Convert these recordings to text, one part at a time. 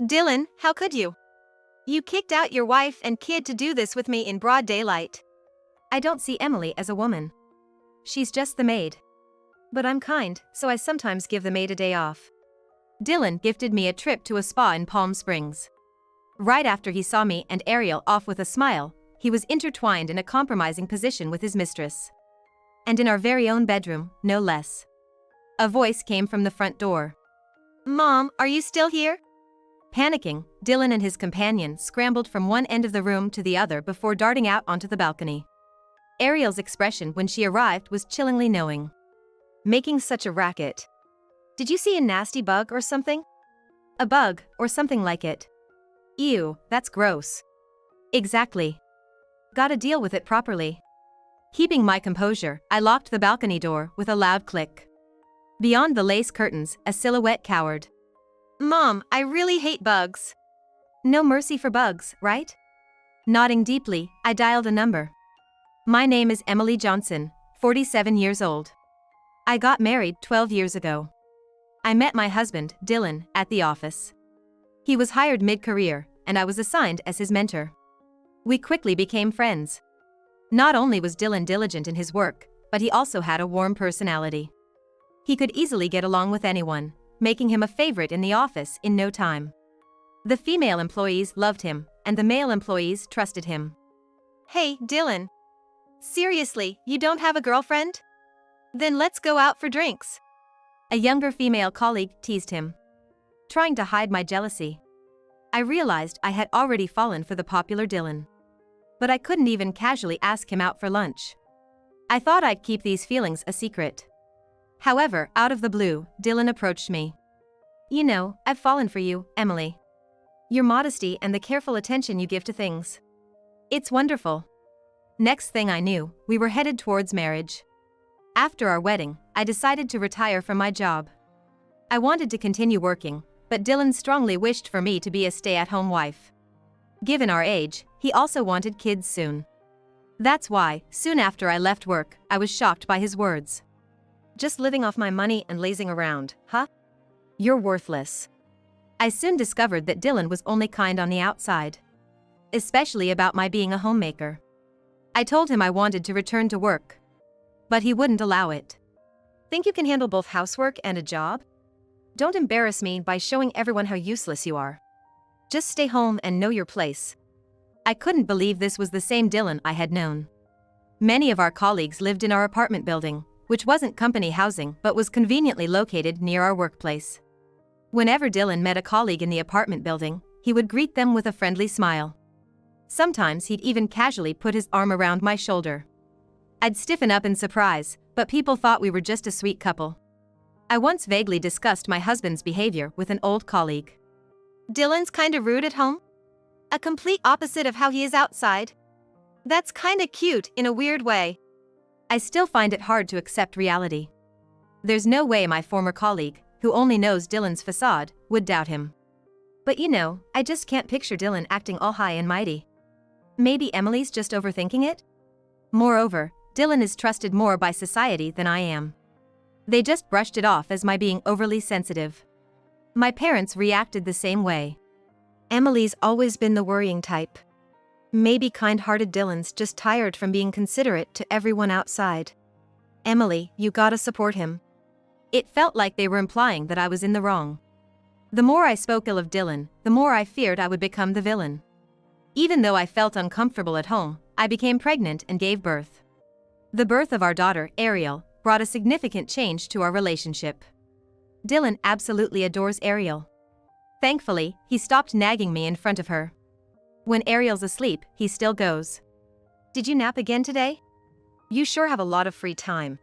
Dylan, how could you? You kicked out your wife and kid to do this with me in broad daylight. I don't see Emily as a woman. She's just the maid. But I'm kind, so I sometimes give the maid a day off. Dylan gifted me a trip to a spa in Palm Springs. Right after he saw me and Ariel off with a smile, he was intertwined in a compromising position with his mistress. And in our very own bedroom, no less. A voice came from the front door. Mom, are you still here? Panicking, Dylan and his companion scrambled from one end of the room to the other before darting out onto the balcony. Ariel's expression when she arrived was chillingly knowing. Making such a racket. Did you see a nasty bug or something? A bug, or something like it. Ew, that's gross. Exactly. Gotta deal with it properly. Keeping my composure, I locked the balcony door with a loud click. Beyond the lace curtains, a silhouette cowered. Mom, I really hate bugs. No mercy for bugs, right? Nodding deeply, I dialed a number. My name is Emily Johnson, 47 years old. I got married 12 years ago. I met my husband, Dylan, at the office. He was hired mid-career, and I was assigned as his mentor. We quickly became friends. Not only was Dylan diligent in his work, but he also had a warm personality. He could easily get along with anyone, making him a favorite in the office in no time. The female employees loved him, and the male employees trusted him. Hey, Dylan. Seriously, you don't have a girlfriend? Then let's go out for drinks. A younger female colleague teased him. Trying to hide my jealousy. I realized I had already fallen for the popular Dylan. But I couldn't even casually ask him out for lunch. I thought I'd keep these feelings a secret. However, out of the blue, Dylan approached me. You know, I've fallen for you, Emily. Your modesty and the careful attention you give to things. It's wonderful. Next thing I knew, we were headed towards marriage. After our wedding, I decided to retire from my job. I wanted to continue working, but Dylan strongly wished for me to be a stay-at-home wife. Given our age, he also wanted kids soon. That's why, soon after I left work, I was shocked by his words. Just living off my money and lazing around, huh? You're worthless. I soon discovered that Dylan was only kind on the outside. Especially about my being a homemaker. I told him I wanted to return to work. But he wouldn't allow it. Think you can handle both housework and a job? Don't embarrass me by showing everyone how useless you are. Just stay home and know your place. I couldn't believe this was the same Dylan I had known. Many of our colleagues lived in our apartment building, which wasn't company housing but was conveniently located near our workplace. Whenever Dylan met a colleague in the apartment building, he would greet them with a friendly smile. Sometimes he'd even casually put his arm around my shoulder. I'd stiffen up in surprise, but people thought we were just a sweet couple. I once vaguely discussed my husband's behavior with an old colleague. Dylan's kinda rude at home? A complete opposite of how he is outside. That's kinda cute in a weird way. I still find it hard to accept reality. There's no way my former colleague, who only knows Dylan's facade, would doubt him. But you know, I just can't picture Dylan acting all high and mighty. Maybe Emily's just overthinking it? Moreover, Dylan is trusted more by society than I am. They just brushed it off as my being overly sensitive. My parents reacted the same way. Emily's always been the worrying type. Maybe kind-hearted Dylan's just tired from being considerate to everyone outside. Emily, you gotta support him. It felt like they were implying that I was in the wrong. The more I spoke ill of Dylan, the more I feared I would become the villain. Even though I felt uncomfortable at home, I became pregnant and gave birth. The birth of our daughter, Ariel, brought a significant change to our relationship. Dylan absolutely adores Ariel. Thankfully, he stopped nagging me in front of her. When Ariel's asleep, he still goes. Did you nap again today? You sure have a lot of free time.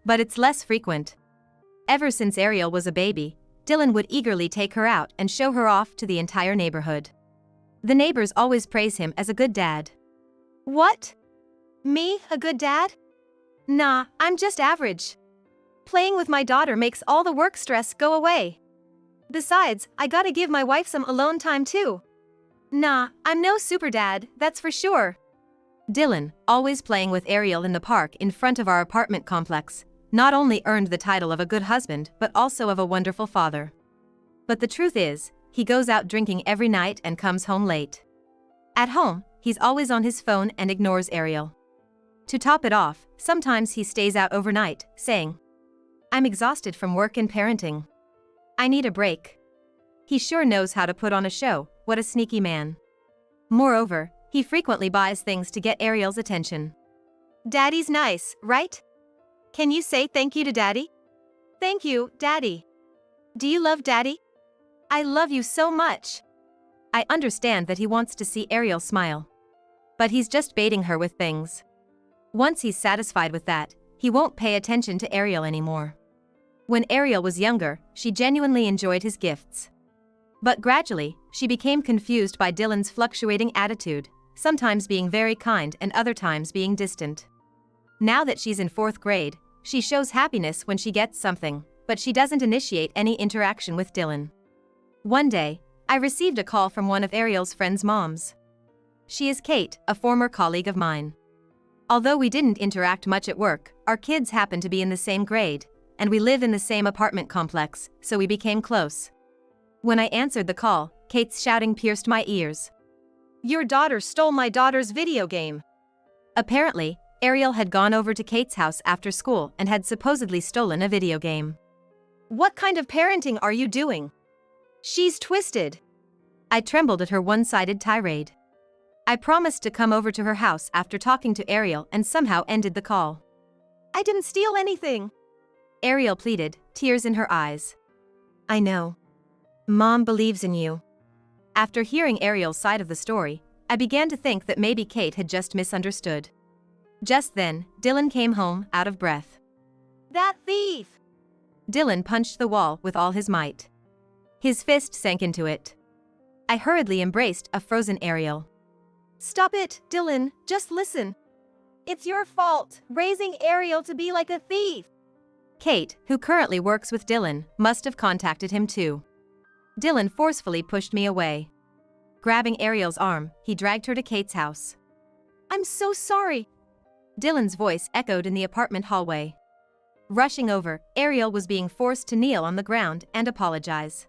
But it's less frequent. Ever since Ariel was a baby, Dylan would eagerly take her out and show her off to the entire neighborhood. The neighbors always praise him as a good dad. What? Me, a good dad? Nah, I'm just average. Playing with my daughter makes all the work stress go away. Besides, I gotta give my wife some alone time too. Nah, I'm no super dad, that's for sure. Dylan, always playing with Ariel in the park in front of our apartment complex, not only earned the title of a good husband but also of a wonderful father. But the truth is, he goes out drinking every night and comes home late. At home, he's always on his phone and ignores Ariel. To top it off, sometimes he stays out overnight, saying, "I'm exhausted from work and parenting. I need a break." He sure knows how to put on a show. What a sneaky man. Moreover, he frequently buys things to get Ariel's attention. Daddy's nice, right? Can you say thank you to Daddy? Thank you, Daddy. Do you love Daddy? I love you so much. I understand that he wants to see Ariel smile. But he's just baiting her with things. Once he's satisfied with that, he won't pay attention to Ariel anymore. When Ariel was younger, she genuinely enjoyed his gifts. But gradually, she became confused by Dylan's fluctuating attitude, sometimes being very kind and other times being distant. Now that she's in 4th grade, she shows happiness when she gets something, but she doesn't initiate any interaction with Dylan. One day, I received a call from one of Ariel's friends' moms. She is Kate, a former colleague of mine. Although we didn't interact much at work, our kids happen to be in the same grade, and we live in the same apartment complex, so we became close. When I answered the call, Kate's shouting pierced my ears. Your daughter stole my daughter's video game. Apparently, Ariel had gone over to Kate's house after school and had supposedly stolen a video game. What kind of parenting are you doing? She's twisted. I trembled at her one-sided tirade. I promised to come over to her house after talking to Ariel and somehow ended the call. I didn't steal anything. Ariel pleaded, tears in her eyes. I know. Mom believes in you. After hearing Ariel's side of the story, I began to think that maybe Kate had just misunderstood. Just then, Dylan came home, out of breath. That thief! Dylan punched the wall with all his might. His fist sank into it. I hurriedly embraced a frozen Ariel. Stop it, Dylan, just listen. It's your fault, raising Ariel to be like a thief. Kate, who currently works with Dylan, must have contacted him too. Dylan forcefully pushed me away. Grabbing Ariel's arm, he dragged her to Kate's house. I'm so sorry. Dylan's voice echoed in the apartment hallway. Rushing over, Ariel was being forced to kneel on the ground and apologize.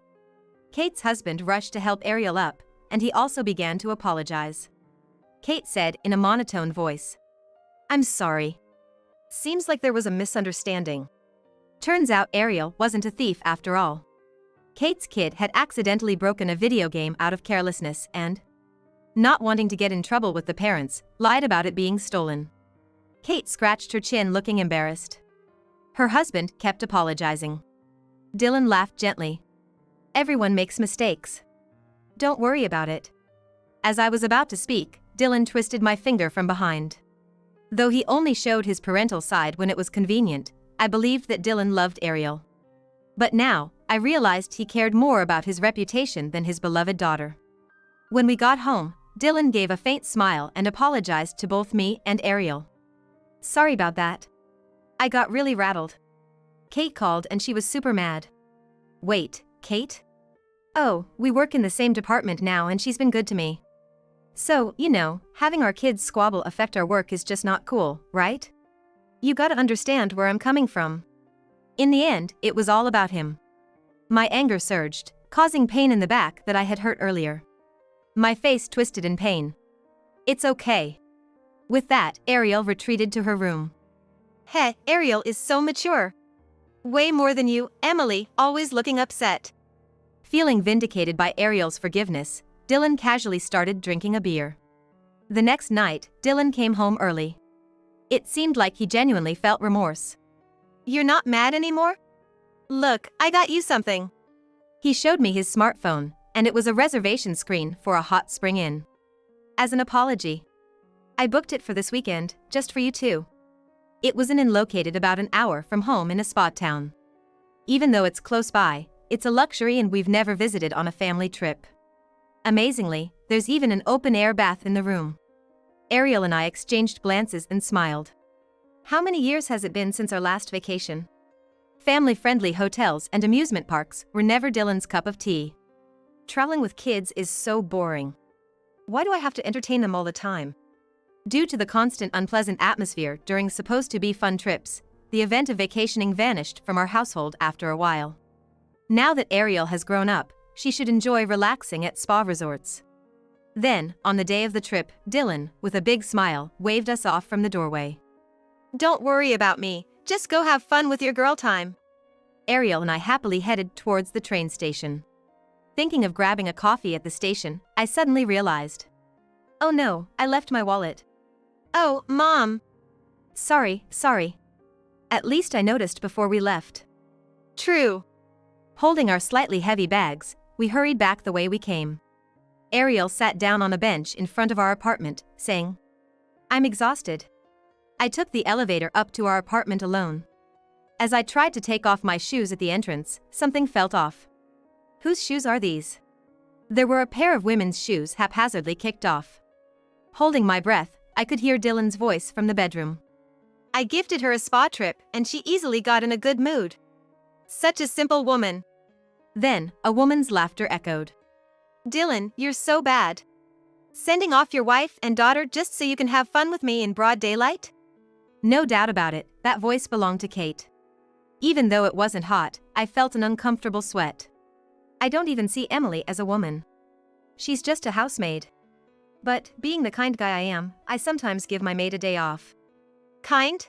Kate's husband rushed to help Ariel up, and he also began to apologize. Kate said in a monotone voice, "I'm sorry. Seems like there was a misunderstanding." Turns out Ariel wasn't a thief after all. Kate's kid had accidentally broken a video game out of carelessness and, not wanting to get in trouble with the parents, lied about it being stolen. Kate scratched her chin looking embarrassed. Her husband kept apologizing. Dylan laughed gently. Everyone makes mistakes. Don't worry about it. As I was about to speak, Dylan twisted my finger from behind. Though he only showed his parental side when it was convenient, I believed that Dylan loved Ariel. But now, I realized he cared more about his reputation than his beloved daughter. When we got home, Dylan gave a faint smile and apologized to both me and Ariel. Sorry about that. I got really rattled. Kate called and she was super mad. Wait, Kate? Oh, we work in the same department now and she's been good to me. So, having our kids squabble affect our work is just not cool, right? You gotta understand where I'm coming from. In the end, it was all about him. My anger surged, causing pain in the back that I had hurt earlier. My face twisted in pain. It's okay. With that, Ariel retreated to her room. Heh, Ariel is so mature. Way more than you, Emily, always looking upset. Feeling vindicated by Ariel's forgiveness, Dylan casually started drinking a beer. The next night, Dylan came home early. It seemed like he genuinely felt remorse. You're not mad anymore? Look, I got you something. He showed me his smartphone, and it was a reservation screen for a hot spring inn. As an apology, I booked it for this weekend, just for you two. It was an inn located about an hour from home in a spa town. Even though it's close by, it's a luxury and we've never visited on a family trip. Amazingly, there's even an open-air bath in the room. Ariel and I exchanged glances and smiled. How many years has it been since our last vacation? Family-friendly hotels and amusement parks were never Dylan's cup of tea. Traveling with kids is so boring. Why do I have to entertain them all the time? Due to the constant unpleasant atmosphere during supposed-to-be fun trips, the event of vacationing vanished from our household after a while. Now that Ariel has grown up, she should enjoy relaxing at spa resorts. Then, on the day of the trip, Dylan, with a big smile, waved us off from the doorway. Don't worry about me, just go have fun with your girl time. Ariel and I happily headed towards the train station. Thinking of grabbing a coffee at the station, I suddenly realized. Oh no, I left my wallet. Oh, Mom. Sorry. At least I noticed before we left. True. Holding our slightly heavy bags, we hurried back the way we came. Ariel sat down on a bench in front of our apartment, saying, I'm exhausted. I took the elevator up to our apartment alone. As I tried to take off my shoes at the entrance, something felt off. Whose shoes are these? There were a pair of women's shoes haphazardly kicked off. Holding my breath, I could hear Dylan's voice from the bedroom. I gifted her a spa trip and she easily got in a good mood. Such a simple woman. Then, a woman's laughter echoed. Dylan, you're so bad. Sending off your wife and daughter just so you can have fun with me in broad daylight? No doubt about it, that voice belonged to Kate. Even though it wasn't hot, I felt an uncomfortable sweat. I don't even see Emily as a woman. She's just a housemaid. But, being the kind guy I am, I sometimes give my maid a day off. Kind?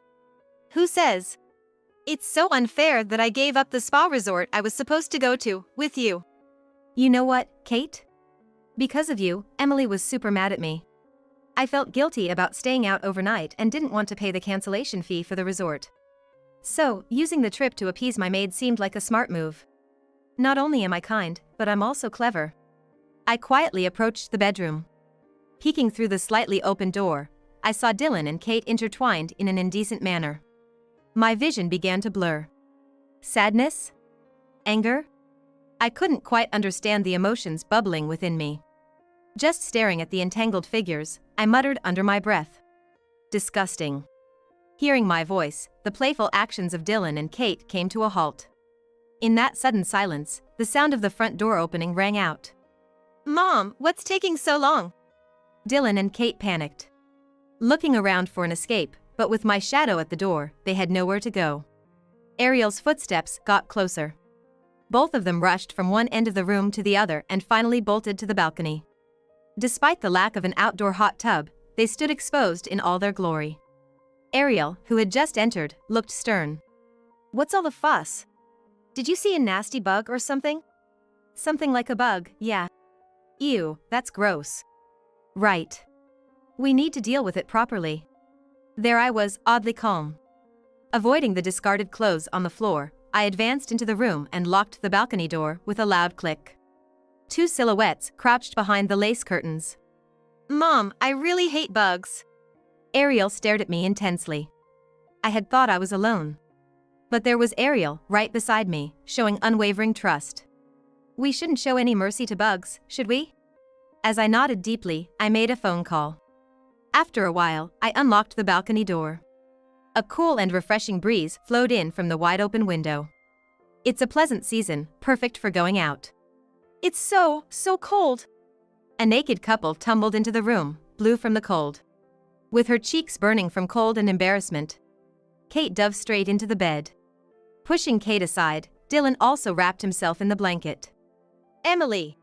Who says? It's so unfair that I gave up the spa resort I was supposed to go to, with you. You know what, Kate? Because of you, Emily was super mad at me. I felt guilty about staying out overnight and didn't want to pay the cancellation fee for the resort. So, using the trip to appease my maid seemed like a smart move. Not only am I kind, but I'm also clever. I quietly approached the bedroom. Peeking through the slightly open door, I saw Dylan and Kate intertwined in an indecent manner. My vision began to blur. Sadness? Anger? I couldn't quite understand the emotions bubbling within me. Just staring at the entangled figures, I muttered under my breath. Disgusting. Hearing my voice, the playful actions of Dylan and Kate came to a halt. In that sudden silence, the sound of the front door opening rang out. Mom, what's taking so long? Dylan and Kate panicked. Looking around for an escape, but with my shadow at the door, they had nowhere to go. Ariel's footsteps got closer. Both of them rushed from one end of the room to the other and finally bolted to the balcony. Despite the lack of an outdoor hot tub, they stood exposed in all their glory. Ariel, who had just entered, looked stern. What's all the fuss? Did you see a nasty bug or something? Something like a bug, yeah. Ew, that's gross. Right. We need to deal with it properly. There I was, oddly calm. Avoiding the discarded clothes on the floor, I advanced into the room and locked the balcony door with a loud click. Two silhouettes crouched behind the lace curtains. Mom, I really hate bugs. Ariel stared at me intensely. I had thought I was alone. But there was Ariel right beside me, showing unwavering trust. We shouldn't show any mercy to bugs, should we? As I nodded deeply, I made a phone call. After a while, I unlocked the balcony door. A cool and refreshing breeze flowed in from the wide-open window. It's a pleasant season, perfect for going out. It's so cold. A naked couple tumbled into the room, blue from the cold. With her cheeks burning from cold and embarrassment, Kate dove straight into the bed. Pushing Kate aside, Dylan also wrapped himself in the blanket. Emily,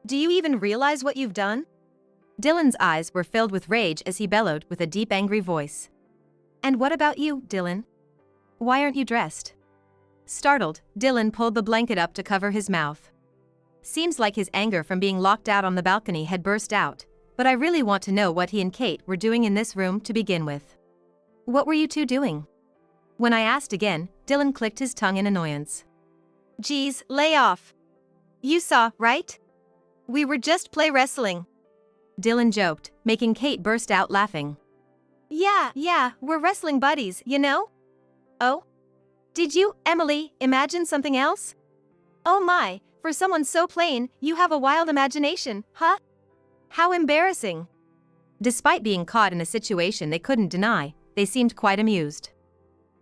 do you even realize what you've done? Dylan's eyes were filled with rage as he bellowed with a deep, angry voice. And what about you, Dylan? Why aren't you dressed? Startled, Dylan pulled the blanket up to cover his mouth. Seems like his anger from being locked out on the balcony had burst out, but I really want to know what he and Kate were doing in this room to begin with. What were you two doing? When I asked again, Dylan clicked his tongue in annoyance. Geez, lay off. You saw, right? We were just play wrestling. Dylan joked, making Kate burst out laughing. Yeah, we're wrestling buddies, you know? Oh? Did you, Emily, imagine something else? Oh my, for someone so plain, you have a wild imagination, huh? How embarrassing. Despite being caught in a situation they couldn't deny, they seemed quite amused.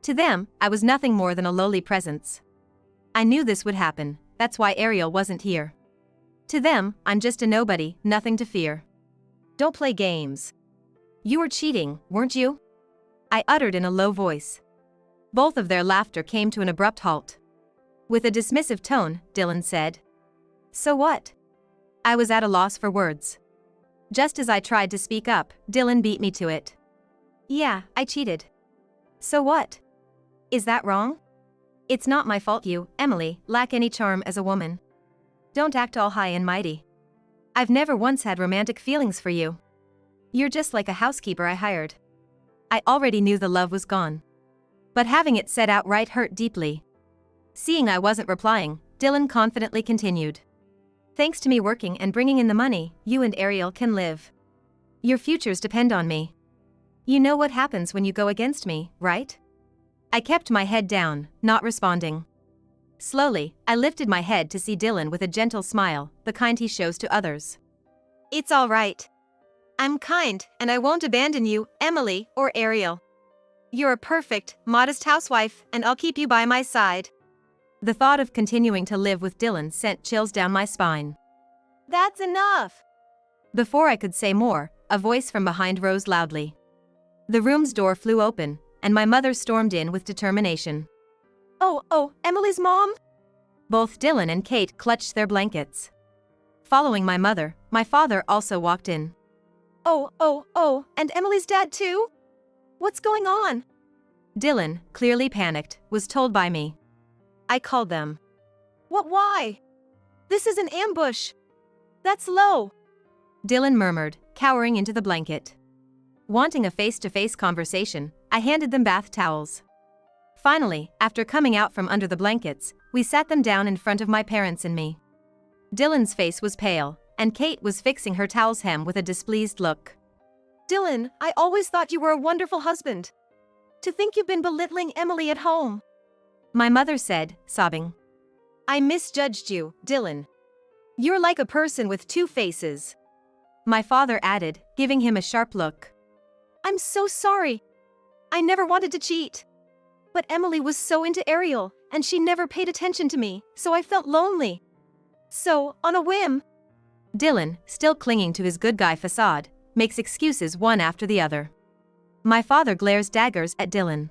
To them, I was nothing more than a lowly presence. I knew this would happen, that's why Ariel wasn't here. To them, I'm just a nobody, nothing to fear. Don't play games. You were cheating, weren't you? I uttered in a low voice. Both of their laughter came to an abrupt halt. With a dismissive tone, Dylan said, So what? I was at a loss for words. Just as I tried to speak up, Dylan beat me to it. Yeah, I cheated. So what? Is that wrong? It's not my fault you, Emily, lack any charm as a woman. Don't act all high and mighty. I've never once had romantic feelings for you. You're just like a housekeeper I hired. I already knew the love was gone. But having it said outright hurt deeply. Seeing I wasn't replying, Dylan confidently continued. Thanks to me working and bringing in the money, you and Ariel can live. Your futures depend on me. You know what happens when you go against me, right? I kept my head down, not responding. Slowly, I lifted my head to see Dylan with a gentle smile, the kind he shows to others. It's all right. I'm kind, and I won't abandon you, Emily or Ariel. You're a perfect, modest housewife, and I'll keep you by my side. The thought of continuing to live with Dylan sent chills down my spine. That's enough. Before I could say more, a voice from behind rose loudly. The room's door flew open, and my mother stormed in with determination. Oh, Emily's mom? Both Dylan and Kate clutched their blankets. Following my mother, my father also walked in. Oh, and Emily's dad too? What's going on? Dylan, clearly panicked, was told by me. I called them. Why? This is an ambush. That's low. Dylan murmured, cowering into the blanket. Wanting a face-to-face conversation, I handed them bath towels. Finally, after coming out from under the blankets, we sat them down in front of my parents and me. Dylan's face was pale, and Kate was fixing her towel's hem with a displeased look. Dylan, I always thought you were a wonderful husband. To think you've been belittling Emily at home. My mother said, sobbing. I misjudged you, Dylan. You're like a person with two faces. My father added, giving him a sharp look. I'm so sorry. I never wanted to cheat. But Emily was so into Ariel, and she never paid attention to me, so I felt lonely. So, on a whim. Dylan, still clinging to his good guy facade, makes excuses one after the other. My father glares daggers at Dylan.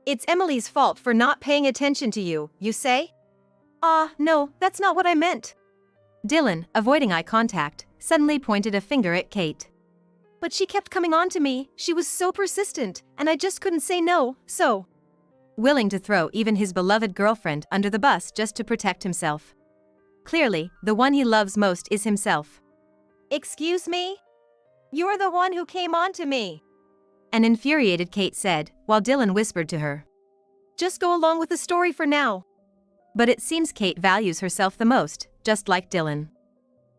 It's Emily's fault for not paying attention to you, you say? No, that's not what I meant. Dylan, avoiding eye contact, suddenly pointed a finger at Kate. But she kept coming on to me, she was so persistent, and I just couldn't say no, so. Willing to throw even his beloved girlfriend under the bus just to protect himself. Clearly, the one he loves most is himself. Excuse me? You're the one who came on to me. An infuriated Kate said, while Dylan whispered to her. Just go along with the story for now. But it seems Kate values herself the most, just like Dylan.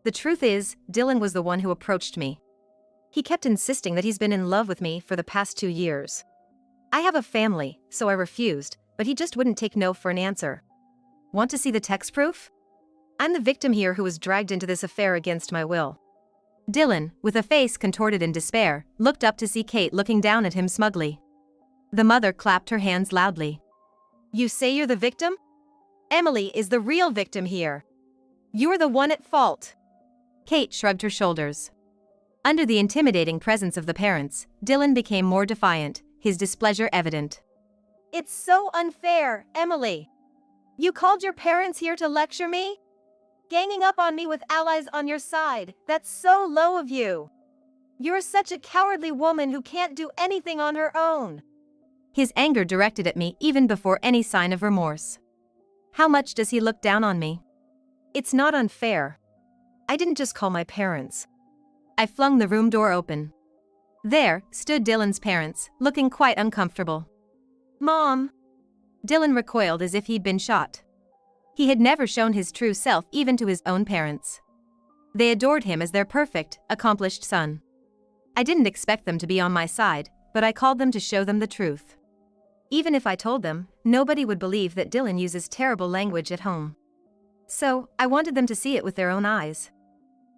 The truth is, Dylan was the one who approached me. He kept insisting that he's been in love with me for the past 2 years. I have a family, so I refused, but he just wouldn't take no for an answer. Want to see the text proof? I'm the victim here who was dragged into this affair against my will. Dylan, with a face contorted in despair, looked up to see Kate looking down at him smugly. The mother clapped her hands loudly. You say you're the victim? Emily is the real victim here. You're the one at fault. Kate shrugged her shoulders. Under the intimidating presence of the parents, Dylan became more defiant, his displeasure evident. It's so unfair, Emily. You called your parents here to lecture me? Ganging up on me with allies on your side, that's so low of you. You're such a cowardly woman who can't do anything on her own. His anger directed at me even before any sign of remorse. How much does he look down on me? It's not unfair. I didn't just call my parents. I flung the room door open. There stood Dylan's parents, looking quite uncomfortable. Mom. Dylan recoiled as if he'd been shot. He had never shown his true self even to his own parents. They adored him as their perfect, accomplished son. I didn't expect them to be on my side, but I called them to show them the truth. Even if I told them, nobody would believe that Dylan uses terrible language at home. So, I wanted them to see it with their own eyes.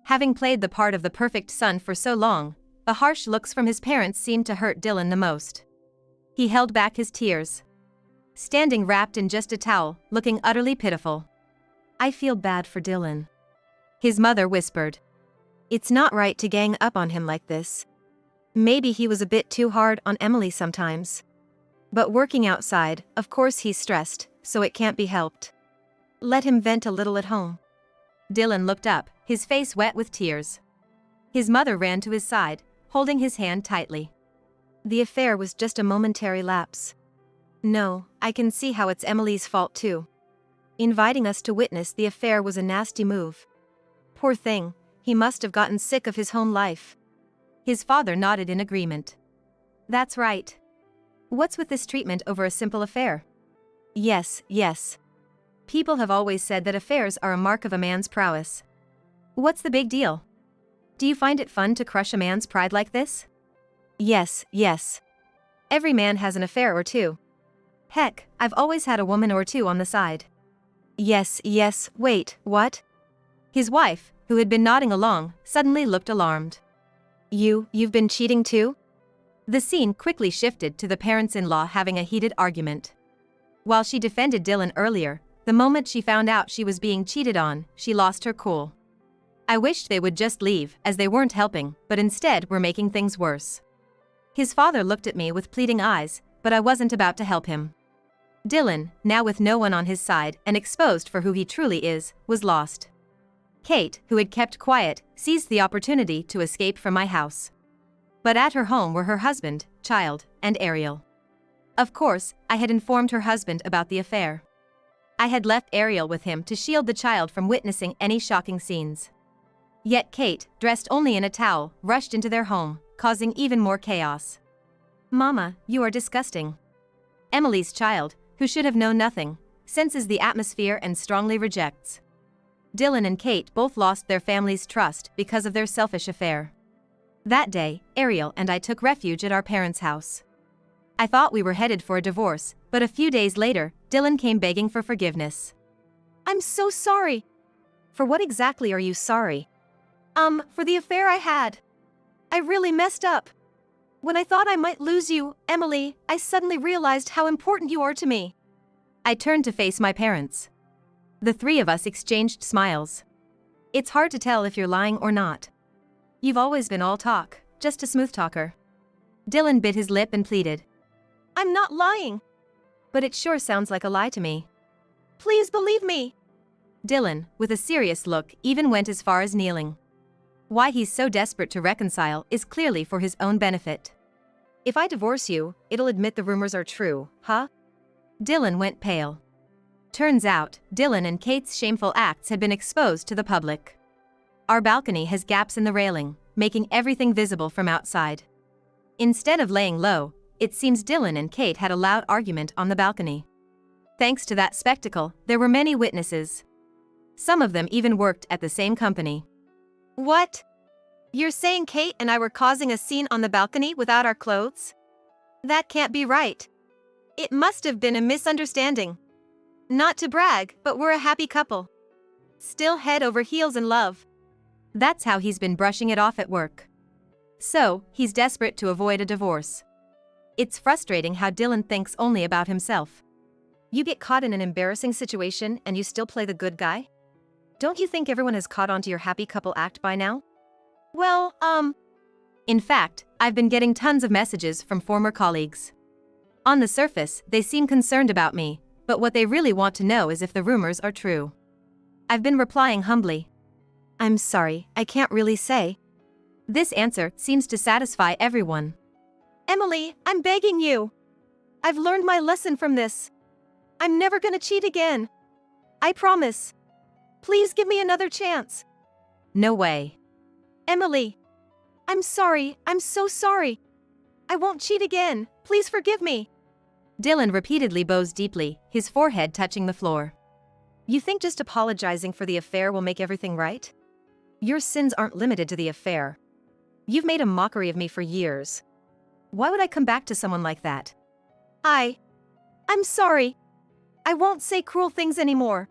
Having played the part of the perfect son for so long, the harsh looks from his parents seemed to hurt Dylan the most. He held back his tears. Standing wrapped in just a towel, looking utterly pitiful. I feel bad for Dylan. His mother whispered. It's not right to gang up on him like this. Maybe he was a bit too hard on Emily sometimes. But working outside, of course he's stressed, so it can't be helped. Let him vent a little at home. Dylan looked up, his face wet with tears. His mother ran to his side, holding his hand tightly. The affair was just a momentary lapse. No, I can see how it's Emily's fault too. Inviting us to witness the affair was a nasty move. Poor thing, he must have gotten sick of his home life. His father nodded in agreement. That's right. What's with this treatment over a simple affair? Yes. People have always said that affairs are a mark of a man's prowess. What's the big deal? Do you find it fun to crush a man's pride like this? Yes. Every man has an affair or two. Heck, I've always had a woman or two on the side. Yes, wait, what? His wife, who had been nodding along, suddenly looked alarmed. You've been cheating too? The scene quickly shifted to the parents-in-law having a heated argument. While she defended Dylan earlier, the moment she found out she was being cheated on, she lost her cool. I wished they would just leave, as they weren't helping, but instead were making things worse. His father looked at me with pleading eyes, but I wasn't about to help him. Dylan, now with no one on his side and exposed for who he truly is, was lost. Kate, who had kept quiet, seized the opportunity to escape from my house. But at her home were her husband, child, and Ariel. Of course, I had informed her husband about the affair. I had left Ariel with him to shield the child from witnessing any shocking scenes. Yet Kate, dressed only in a towel, rushed into their home, causing even more chaos. Mama, you are disgusting. Emily's child, who should have known nothing, senses the atmosphere and strongly rejects. Dylan and Kate both lost their family's trust because of their selfish affair. That day, Ariel and I took refuge at our parents' house. I thought we were headed for a divorce, but a few days later, Dylan came begging for forgiveness. I'm so sorry. For what exactly are you sorry? For the affair I had. I really messed up. When I thought I might lose you, Emily, I suddenly realized how important you are to me. I turned to face my parents. The three of us exchanged smiles. It's hard to tell if you're lying or not. You've always been all talk, just a smooth talker. Dylan bit his lip and pleaded. I'm not lying. But it sure sounds like a lie to me. Please believe me. Dylan, with a serious look, even went as far as kneeling. Why he's so desperate to reconcile is clearly for his own benefit. If I divorce you, it'll admit the rumors are true, huh? Dylan went pale. Turns out, Dylan and Kate's shameful acts had been exposed to the public. Our balcony has gaps in the railing, making everything visible from outside. Instead of laying low, it seems Dylan and Kate had a loud argument on the balcony. Thanks to that spectacle, there were many witnesses. Some of them even worked at the same company. What? You're saying Kate and I were causing a scene on the balcony without our clothes? That can't be right. It must have been a misunderstanding. Not to brag, but we're a happy couple. Still head over heels in love. That's how he's been brushing it off at work. So, he's desperate to avoid a divorce. It's frustrating how Dylan thinks only about himself. You get caught in an embarrassing situation and you still play the good guy? Don't you think everyone has caught on to your happy couple act by now? Well, In fact, I've been getting tons of messages from former colleagues. On the surface, they seem concerned about me, but what they really want to know is if the rumors are true. I've been replying humbly. I'm sorry, I can't really say. This answer seems to satisfy everyone. Emily, I'm begging you. I've learned my lesson from this. I'm never gonna cheat again. I promise. Please give me another chance. No way. Emily. I'm sorry, I'm so sorry. I won't cheat again, please forgive me. Dylan repeatedly bows deeply, his forehead touching the floor. You think just apologizing for the affair will make everything right? Your sins aren't limited to the affair. You've made a mockery of me for years. Why would I come back to someone like that? I'm sorry. I won't say cruel things anymore.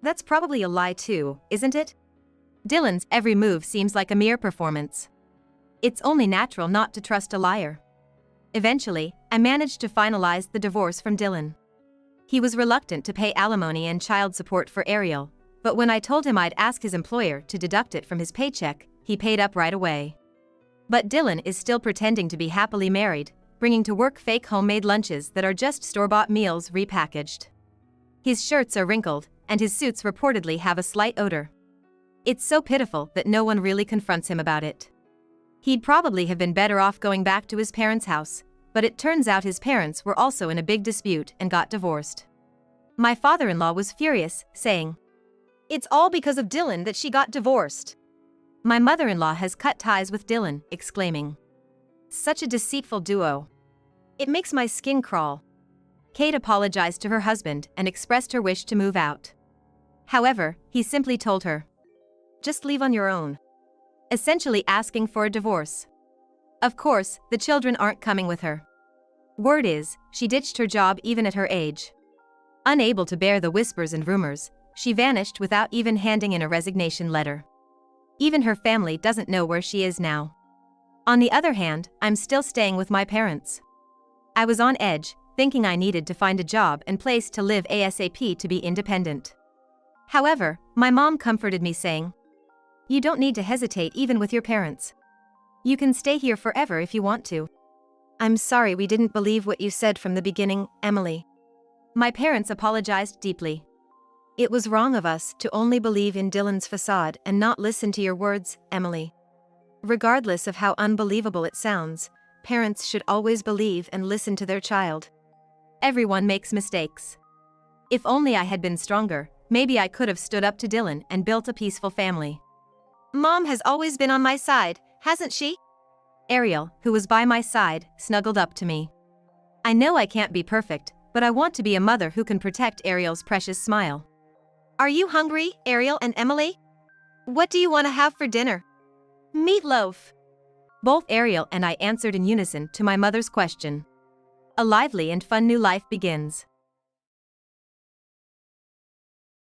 That's probably a lie too, isn't it? Dylan's every move seems like a mere performance. It's only natural not to trust a liar. Eventually, I managed to finalize the divorce from Dylan. He was reluctant to pay alimony and child support for Ariel, but when I told him I'd ask his employer to deduct it from his paycheck, he paid up right away. But Dylan is still pretending to be happily married, bringing to work fake homemade lunches that are just store-bought meals repackaged. His shirts are wrinkled, and his suits reportedly have a slight odor. It's so pitiful that no one really confronts him about it. He'd probably have been better off going back to his parents' house, but it turns out his parents were also in a big dispute and got divorced. My father-in-law was furious, saying, "It's all because of Dylan that she got divorced." "My mother-in-law has cut ties with Dylan," exclaiming, "Such a deceitful duo. It makes my skin crawl." Kate apologized to her husband and expressed her wish to move out. However, he simply told her, "Just leave on your own," essentially asking for a divorce. Of course, the children aren't coming with her. Word is, she ditched her job even at her age. Unable to bear the whispers and rumors, she vanished without even handing in a resignation letter. Even her family doesn't know where she is now. On the other hand, I'm still staying with my parents. I was on edge, thinking I needed to find a job and place to live ASAP to be independent. However, my mom comforted me saying, "You don't need to hesitate even with your parents. You can stay here forever if you want to." "I'm sorry we didn't believe what you said from the beginning, Emily." My parents apologized deeply. "It was wrong of us to only believe in Dylan's facade and not listen to your words, Emily. Regardless of how unbelievable it sounds, parents should always believe and listen to their child." Everyone makes mistakes. If only I had been stronger, maybe I could have stood up to Dylan and built a peaceful family. "Mom has always been on my side, hasn't she?" Ariel, who was by my side, snuggled up to me. I know I can't be perfect, but I want to be a mother who can protect Ariel's precious smile. "Are you hungry, Ariel and Emily? What do you want to have for dinner?" "Meatloaf." Both Ariel and I answered in unison to my mother's question. A lively and fun new life begins.